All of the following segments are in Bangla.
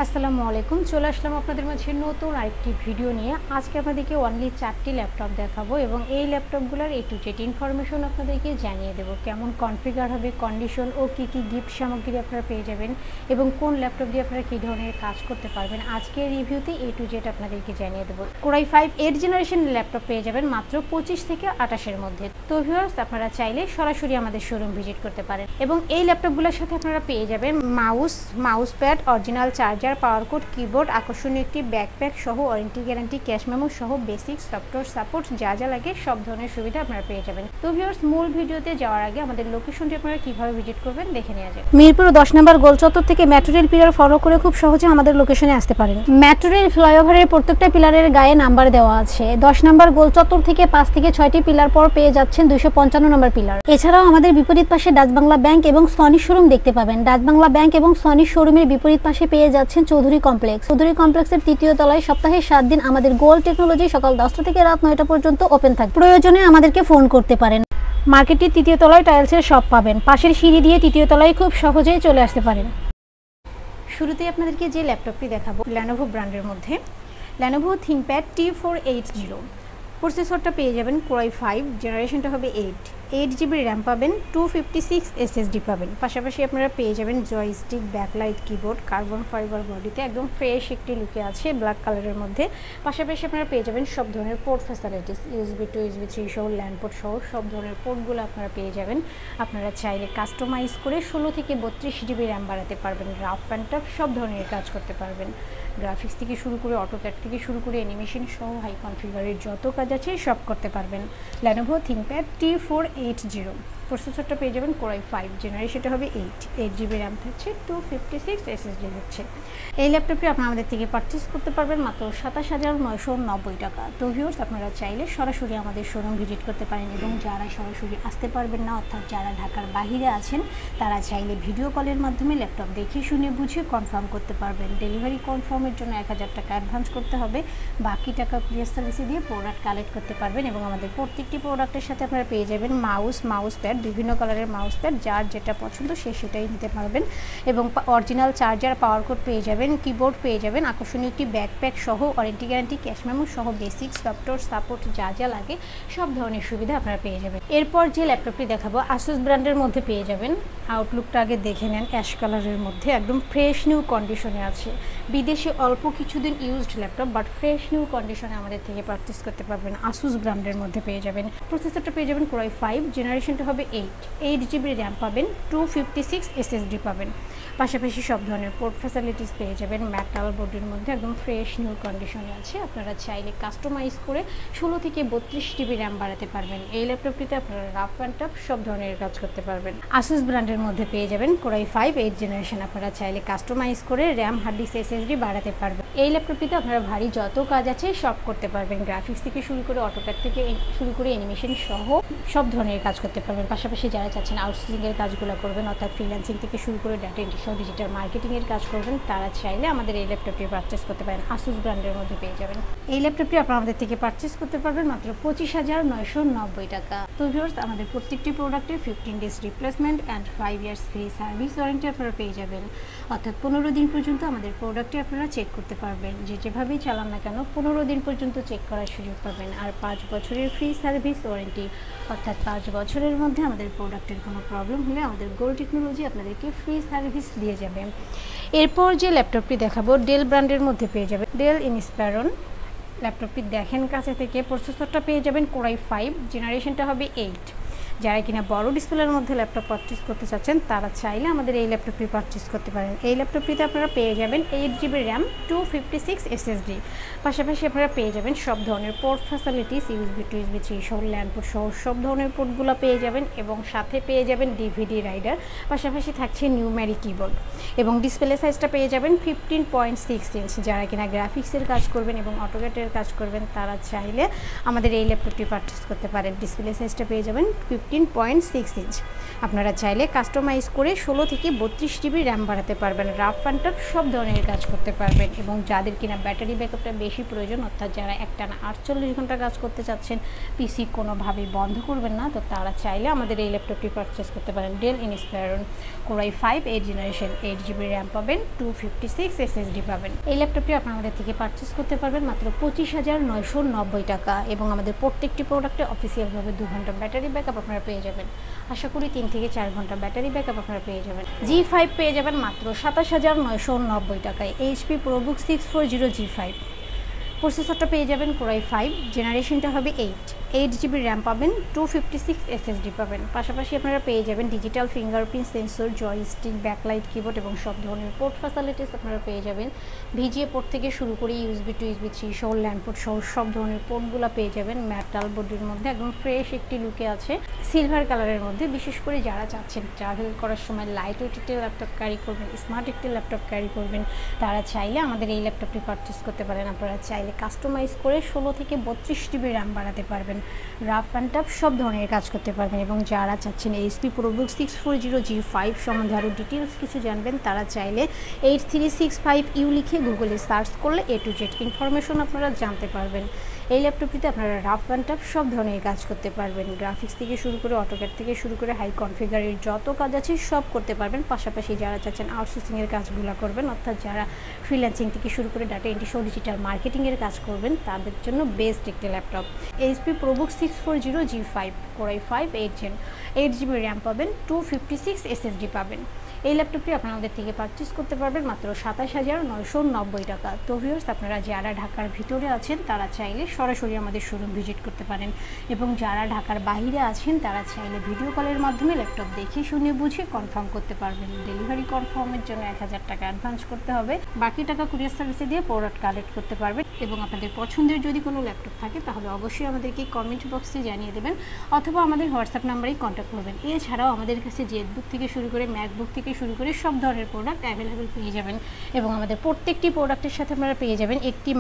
আসসালামু আলাইকুম। চলে আসলাম আপনাদের মাঝে নতুন আরেকটি ভিডিও নিয়ে। আজকে আপনাদেরকে অনলি 4টি ল্যাপটপ দেখাবো এবং এই ল্যাপটপগুলোর A to Z ইনফরমেশন আপনাদেরকে জানিয়ে দেবো। কেমন কনফিগার হবে, কন্ডিশন ও কী কী গিফট সামগ্রী আপনারা পেয়ে যাবেন এবং কোন ল্যাপটপ দিয়ে আপনারা কী ধরনের কাজ করতে পারবেন, আজকের রিভিউতে A to Z আপনাদেরকে জানিয়ে দেবো। Core i5 8th জেনারেশনের ল্যাপটপ পেয়ে যাবেন মাত্র 25 থেকে 28-এর মধ্যে। তো ভিউয়ার্স, আপনারা চাইলে সরাসরি আমাদের শোরুম ভিজিট করতে পারেন এবং এই ল্যাপটপগুলোর সাথে আপনারা পেয়ে যাবেন mouse pad, original charger, power cord, keyboard, আকর্ষণীয় একটি ব্যাকপ্যাক সহ ওয়ারেন্টি গ্যারান্টি, ক্যাশ মেমো সহ বেসিক সফটওয়্যার সাপোর্ট যা যা লাগে সব ধরনের সুবিধা আপনারা পেয়ে যাবেন। তো ভিউয়ার্স, মূল ভিডিওতে যাওয়ার আগে আমাদের লোকেশনটি আপনারা কিভাবে ভিজিট করবেন দেখে নেওয়া যাক। মিরপুর 10 নম্বর গোল চত্বর থেকে মেট্রো রেল পিলার ফলো করে খুব সহজে আমাদের লোকেশনে আসতে পারেন। মেট্রো রেল ফ্লাইওভারের প্রত্যেকটা পিলারের গায়ে নাম্বার দেওয়া আছে। 10 নম্বর গোল চত্বর থেকে 5 থেকে 6টি পিলার পর পেয়ে যাচ্ছেন 255 নম্বর পিলার। এছাড়াও আমাদের বিপরীত পাশে ডাচ বাংলা ব্যাংক এবং সনি শোরুম দেখতে পাবেন। ডাচ বাংলা ব্যাংক এবং সনি শোরুমের বিপরীত পাশে পেয়ে যাচ্ছেন চৌধুরী কমপ্লেক্সের 3য় তলায় সপ্তাহে 7 দিন আমাদের গোল্ড টেকনোলজি সকাল 10টা থেকে রাত 9টা পর্যন্ত ওপেন থাকে। প্রয়োজনে আমাদেরকে ফোন করতে পারেন। মার্কেটটির 3য় তলায় টাইলসের শপ পাবেন। পাশের সিঁড়ি দিয়ে 3য় তলায় খুব সহজেই চলে আসতে পারেন। শুরুতেই আপনাদেরকে যে ল্যাপটপটি দেখাবো Lenovo ব্র্যান্ডের মধ্যে Lenovo ThinkPad T480। প্রসেসরটা পেয়ে যাবেন Core i5, জেনারেশনটা হবে 8 GB র্যাম পাবেন, 256 SSD পাবেন। পাশাপাশি আপনারা পেয়ে যাবেন joystick, backlight, keyboard, carbon fibre বডিতে একদম ফ্রেশ একটি লুকে আছে ব্ল্যাক কালারের মধ্যে। পাশাপাশি আপনারা পেয়ে যাবেন সব ধরনের পোর্ট ফ্যাসিলিটিস, USB 2, USB 3 সহ ল্যান্ড পোর্ট সহ সব ধরনের পোর্টগুলো আপনারা পেয়ে যাবেন। আপনারা চাইলে কাস্টমাইজ করে 16 থেকে 32 GB র্যাম বাড়াতে পারবেন। রাফ অ্যান্ড টাফ সব ধরনের কাজ করতে পারবেন। গ্রাফিক্স থেকে শুরু করে অটোক্যাড থেকে শুরু করে অ্যানিমেশন সহ হাই কনফিগারের যত কাজ আছে সব করতে পারবেন। Lenovo ThinkPad T480। প্রসেসরটা পেয়ে যাবেন Core i5, জেনারেশনটা হবে 8 GB র্যাম থাকছে, 256 SSD হচ্ছে। এই ল্যাপটপটি আপনারা আমাদের থেকে পারচেস করতে পারবেন মাত্র 27,990 টাকা। তো ভিউয়ার্স, আপনারা চাইলে সরাসরি আমাদের শোরুম ভিজিট করতে পারেন এবং যারা সরাসরি আসতে পারবেন না, অর্থাৎ যারা ঢাকার বাইরে আছেন, তারা চাইলে ভিডিও কলের মাধ্যমে ল্যাপটপ দেখে শুনে বুঝে কনফার্ম করতে পারবেন। ডেলিভারি কনফার্মের জন্য 1000 টাকা অ্যাডভান্স করতে হবে, বাকি টাকা কুরিয়ার সার্ভিসে দিয়ে প্রোডাক্ট কালেক্ট করতে পারবেন এবং আমাদের প্রত্যেকটি প্রোডাক্টের সাথে আপনারা পেয়ে যাবেন মাউস প্যাড, বিভিন্ন কালারের মাউস প্যাড, যার যেটা পছন্দ সে সেটাই নিতে পারবেন এবং অরিজিনাল চার্জার, পাওয়ার কোড পেয়ে যাবেন, কিবোর্ড পেয়ে যাবেন, আকর্ষণীয় একটি ব্যাকপ্যাক সহ ওয়ারেন্টি গ্যারান্টি, ক্যাশ মেমো সহ বেসিক সফটওয়্যার সাপোর্ট যা যা লাগে সব ধরনের সুবিধা আপনারা পেয়ে যাবেন। এরপর যে ল্যাপটপটি দেখাবো Asus ব্র্যান্ডের মধ্যে পেয়ে যাবেন। আউটলুকটা আগে দেখে নেন, অ্যাশ কালারের মধ্যে একদম ফ্রেশ নিউ কন্ডিশনে আছে। বিদেশে অল্প কিছুদিন used laptop, but fresh new কন্ডিশনে আমাদের থেকে পারচেস করতে পারবেন। Asus ব্র্যান্ডের মধ্যে পেয়ে যাবেন। প্রসেসরটা পেয়ে যাবেন Core i5, জেনারেশনটা হবে 8 GB র্যাম পাবেন, 256 SSD পাবেন। পাশাপাশি সব ধরনের পোর্ট ফ্যাসিলিটিস পেয়ে যাবেন। মেটাল বডির মধ্যে একদম ফ্রেশ নিউ কন্ডিশনে আছে। আপনারা চাইলে কাস্টমাইজ করে 16 থেকে 32 GB র্যাম বাড়াতে পারবেন। এই ল্যাপটপটিতে আপনারা রাফ অ্যান্ড টাফ সব ধরনের কাজ করতে পারবেন। Asus ব্র্যান্ডের মধ্যে পেয়ে যাবেন Core i5 8th জেনারেশন। আপনারা চাইলে কাস্টমাইজ করে র্যাম, হার্ড ডিস্ক, SSD বাড়াতে পারবেন। এই ল্যাপটপটিতে আপনারা ভারী যত কাজ আছে সব করতে পারবেন। গ্রাফিক্স থেকে শুরু করে অটোক্যাড থেকে শুরু করে অ্যানিমেশন সহ সব ধরনের কাজ করতে পারবেন। পাশাপাশি যারা চাচ্ছেন আউটসোর্সিংয়ের কাজগুলো করবেন, অর্থাৎ ফ্রিল্যান্সিং থেকে শুরু করে ডাটা এন্ট্রি সহ ডিজিটাল মার্কেটিংয়ের কাজ করবেন, তারা চাইলে আমাদের এই ল্যাপটপটি পারচেস করতে পারেন। Asus ব্র্যান্ডের মধ্যে পেয়ে যাবেন। এই ল্যাপটপটি আপনারা আমাদের থেকে পারচেস করতে পারবেন মাত্র 25,990 টাকা। তো ভিউয়ার্স, আমাদের প্রত্যেকটি প্রোডাক্টে 15 days replacement and 5 years free service warranty আপনারা পেয়ে যাবেন। অর্থাৎ 15 দিন পর্যন্ত আমাদের প্রোডাক্টটি আপনারা চেক করতে পারবেন। যেভাবেই চালান না কেন 15 দিন পর্যন্ত চেক করার সুযোগ পাবেন। আর 5 বছরের ফ্রি সার্ভিস ওয়ারেন্টি, অর্থাৎ 5 বছরের মধ্যে আমাদের প্রোডাক্টের কোনো প্রবলেম হলে আমাদের গোল্ড টেকনোলজি আপনাদেরকে ফ্রি সার্ভিস দিয়ে যাবে। এরপর যে ল্যাপটপটি দেখাবো ডেল ব্র্যান্ডের মধ্যে পেয়ে যাবেন ডেল ইনস্পায়রন। ল্যাপটপটি দেখেন কাছে থেকে। প্রসেসরটা পেয়ে যাবেন Core i5, জেনারেশনটা হবে 8। যারা কিনা বড় ডিসপ্লের মধ্যে ল্যাপটপ পারচেস করতে চাচ্ছেন, তারা চাইলে আমাদের এই ল্যাপটপটি পারচেস করতে পারেন। এই ল্যাপটপটিতে আপনারা পেয়ে যাবেন 8 GB র্যাম, 256 SSD। পাশাপাশি আপনারা পেয়ে যাবেন সব ধরনের পোর্ট ফ্যাসিলিটিস, USB 2, USB 3 সহ ল্যান্ড পোর্ট সহ সব ধরনের পোর্টগুলো পেয়ে যাবেন এবং সাথে পেয়ে যাবেন DVD রাইডার। পাশাপাশি থাকছে নিউমেরিক কিবোর্ড এবং ডিসপ্লে সাইজটা পেয়ে যাবেন 15.6 ইঞ্চ। যারা কিনা গ্রাফিক্সের কাজ করবেন এবং অটোক্যাডের কাজ করবেন, তারা চাইলে আমাদের এই ল্যাপটপটি পারচেস করতে পারেন। ডিসপ্লে সাইজটা পেয়ে যাবেন 15.6 ইঞ্চ। আপনারা চাইলে কাস্টমাইজ করে 16 থেকে 32 জিবি র্যাম বাড়াতে পারবেন। রাফ অ্যান্ড টাফ সব ধরনের কাজ করতে পারবেন এবং যাদের কিনা ব্যাটারি ব্যাকআপটা বেশি প্রয়োজন, অর্থাৎ যারা একটানা 48 ঘন্টা কাজ করতে চাচ্ছেন, পিসি কোনোভাবেই বন্ধ করবেন না, তো তারা চাইলে আমাদের এই ল্যাপটপটি পারচেস করতে পারেন। Dell Inspiron Core i5 8 generation, 8 GB RAM পাবেন, 256 SSD পাবেন। এই ল্যাপটপটি আপনারা আমাদের থেকে পারচেস করতে পারবেন মাত্র 25,990 টাকা এবং আমাদের প্রত্যেকটি প্রোডাক্টে অফিসিয়ালভাবে 2 ঘন্টা ব্যাটারি ব্যাকআপ আপনারা পেয়ে যাবেন। আশা করি 3 থেকে 4 ঘন্টা ব্যাটারি ব্যাকআপ আপনারা পেয়ে যাবেন। G5 পেয়ে যাবেন মাত্র 27,990 টাকায়। HP ProBook 640 G5 প্রসেসরটা পেয়ে যাবেন Core i5, জেনারেশনটা হবে 8 জিবি র্যাম পাবেন, 256 SSD পাবেন। পাশাপাশি আপনারা পেয়ে যাবেন digital fingerprint sensor, joystick, backlight, keyboard এবং সব ধরনের পোর্ট ফ্যাসিলিটিস আপনারা পেয়ে যাবেন। VGA পোর্ট থেকে শুরু করে USB টু USB 3 সহ ল্যান্ড পোর্ট সহ সব ধরনের পোর্টগুলো পেয়ে যাবেন। মেটাল বডির মধ্যে একদম ফ্রেশ একটি লুকে আছে, সিলভার কালারের মধ্যে। বিশেষ করে যারা চাচ্ছেন ট্রাভেল করার সময় লাইট ওয়েট একটি ল্যাপটপ ক্যারি করবেন, স্মার্ট একটি ল্যাপটপ ক্যারি করবেন, তারা চাইলে আমাদের এই ল্যাপটপটি পারচেস করতে পারেন। আপনারা চাইলে কাস্টমাইজ করে 16 থেকে 32 জিবি র্যাম বাড়াতে পারবেন। রাফ অ্যান্ড টাফ সব ধরনের কাজ করতে পারবেন এবং যারা চাচ্ছেন HP ProBook 640 G5 সম্বন্ধে আরও ডিটেলস কিছু জানবেন, তারা চাইলে 8365U লিখে গুগলে সার্চ করলে A to Z ইনফরমেশন আপনারা জানতে পারবেন। এই ল্যাপটপটিতে আপনারা রাফ অ্যান্ড টাফ সব ধরনের কাজ করতে পারবেন। গ্রাফিক্স থেকে শুরু করে অটোক্যাড থেকে শুরু করে হাই কনফিগারের যত কাজ আছে সব করতে পারবেন। পাশাপাশি যারা চাচ্ছেন আউটসোর্সিংয়ের কাজগুলো করবেন, অর্থাৎ যারা ফ্রিল্যান্সিং থেকে শুরু করে ডাটা এন্ট্রি সহ ডিজিটাল মার্কেটিংয়ের কাজ করবেন, তাদের জন্য বেস্ট একটি laptop. HP ProBook 640 G5 Core i5 8 GB RAM পাবেন, 256 SSD পাবেন। এই ল্যাপটপটি আপনারা আমাদের থেকে পারচেস করতে পারবেন মাত্র 27,990 টাকা। তো ভিউয়ার্স, আপনারা যারা ঢাকার ভিতরে আছেন তারা চাইলে সরাসরি আমাদের শোরুম ভিজিট করতে পারেন এবং যারা ঢাকার বাইরে আছেন তারা চাইলে ভিডিও কলের মাধ্যমে ল্যাপটপ দেখে শুনে বুঝে কনফার্ম করতে পারবেন। ডেলিভারি কনফার্মের জন্য 1000 টাকা অ্যাডভান্স করতে হবে, বাকি টাকা কুরিয়ার সার্ভিসে দিয়ে প্রোডাক্ট কালেক্ট করতে পারবেন। এবং আপনাদের পছন্দের যদি কোনো ল্যাপটপ থাকে তাহলে অবশ্যই আমাদেরকে কমেন্ট বক্সে জানিয়ে দেবেন অথবা আমাদের হোয়াটসঅ্যাপ নাম্বারেই কন্ট্যাক্ট করবেন। এছাড়াও আমাদের কাছে জেটবুক থেকে শুরু করে ম্যাকবুক থেকে শুরু করে সব ধরনের প্রোডাক্ট অ্যাভেলেবেল পেয়ে যাবেন এবং আমাদের প্রত্যেকটি প্রোডাক্টের সাথে আপনারা পেয়ে যাবেন একটি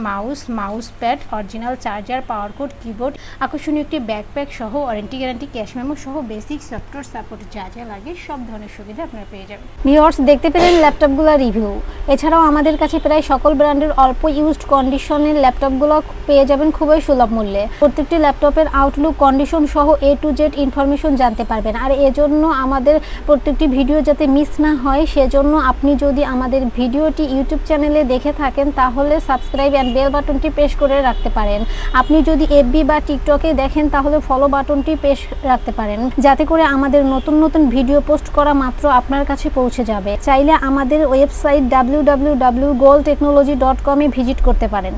mouse pad, original charger, power cord, keyboard, আকর্ষণীয় একটি ব্যাকপ্যাক সহ ওয়ারেন্টি গ্যারান্টি, ক্যাশ মেমো সহ বেসিক সফটওয়্যার সাপোর্ট যা যা লাগে সব ধরনের সুবিধা আপনারা পেয়ে যাবেন। ভিউয়ার্স, দেখতে পেলেন ল্যাপটপগুলোর রিভিউ। এছাড়াও আমাদের কাছে প্রায় সকল ব্র্যান্ডের অল্প ইউজড কন্ডিশনের ল্যাপটপগুলো পেয়ে যাবেন খুবই সুলভ মূল্যে। প্রত্যেকটি ল্যাপটপের আউটলুক, কন্ডিশন সহ A to Z ইনফরমেশন জানতে পারবেন। আর এজন্য আমাদের প্রত্যেকটি ভিডিও যাতে মিস না হয় সেজন্য আপনি যদি আমাদের ভিডিওটি ইউটিউব চ্যানেলে দেখে থাকেন তাহলে সাবস্ক্রাইব অ্যান্ড বেল বাটনটি প্রেস করে রাখতে পারেন। আপনি যদি FB বা টিকটকে দেখেন তাহলে ফলো বাটনটি প্রেস রাখতে পারেন, যাতে করে আমাদের নতুন নতুন ভিডিও পোস্ট করা মাত্র আপনার কাছে পৌঁছে যাবে। চাইলে আমাদের ওয়েবসাইট www.goldtechnology.com এ ভিজিট করতে পারেন।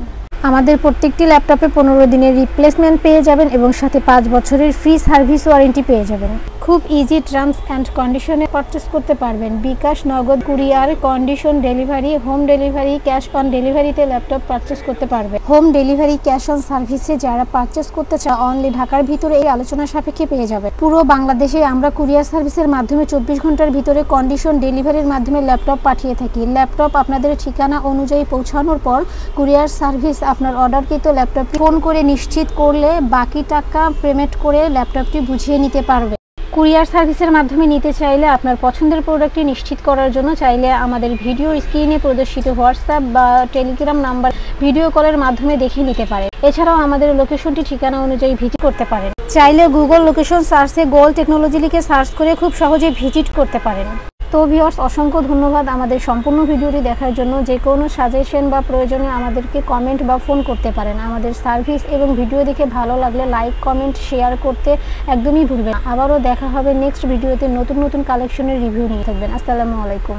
আমাদের প্রত্যেকটি ল্যাপটপে 15 দিনের রিপ্লেসমেন্ট পেয়ে যাবেন এবং সাথে 5 বছরের ফ্রি সার্ভিস ওয়ারেন্টি পেয়ে যাবেন। খুব ইজি টার্মস অ্যান্ড কন্ডিশনে পারচেস করতে পারবেন। বিকাশ, নগদ, courier, condition delivery, home delivery, cash on ডেলিভারিতে ল্যাপটপ পারচেস করতে পারবেন। হোম ডেলিভারি, ক্যাশ অন সার্ভিসে যারা পারচেস করতে চায় অনলি ঢাকার ভিতরে এই আলোচনা সাপেক্ষে পেয়ে যাবেন। পুরো বাংলাদেশে আমরা কুরিয়ার সার্ভিসের মাধ্যমে 24 ঘন্টার ভিতরে কন্ডিশন ডেলিভারির মাধ্যমে ল্যাপটপ পাঠিয়ে থাকি। ল্যাপটপ আপনাদের ঠিকানা অনুযায়ী পৌঁছানোর পর কুরিয়ার সার্ভিস আপনার অর্ডারকৃত ল্যাপটপটি ফোন করে নিশ্চিত করলে বাকি টাকা পেমেন্ট করে ল্যাপটপটি বুঝিয়ে নিতে পারবে। কুরিয়ার সার্ভিসের মাধ্যমে নিতে চাইলে আপনার পছন্দের প্রোডাক্টটি নিশ্চিত করার জন্য চাইলে আমাদের ভিডিও স্ক্রিনে প্রদর্শিত হোয়াটসঅ্যাপ বা টেলিগ্রাম নাম্বার ভিডিও কলের মাধ্যমে দেখে নিতে পারে। এছাড়াও আমাদের লোকেশনটি ঠিকানা অনুযায়ী ভিজিট করতে পারেন। চাইলে গুগল লোকেশন সার্চে গোল্ড টেকনোলজি লিখে সার্চ করে খুব সহজে ভিজিট করতে পারেন। তো ভিউয়ার্স, অসংখ্য ধন্যবাদ আমাদের সম্পূর্ণ ভিডিওটি দেখার জন্য। যে কোনো সাজেশন বা প্রয়োজনে আমাদেরকে কমেন্ট বা ফোন করতে পারেন। আমাদের সার্ভিস এবং ভিডিও দেখে ভালো লাগলে লাইক, কমেন্ট, শেয়ার করতে একদমই ভুলবেন না। আবারও দেখা হবে নেক্সট ভিডিওতে নতুন নতুন কালেকশনের রিভিউ নিয়ে। থাকবেন। আসসালামু আলাইকুম।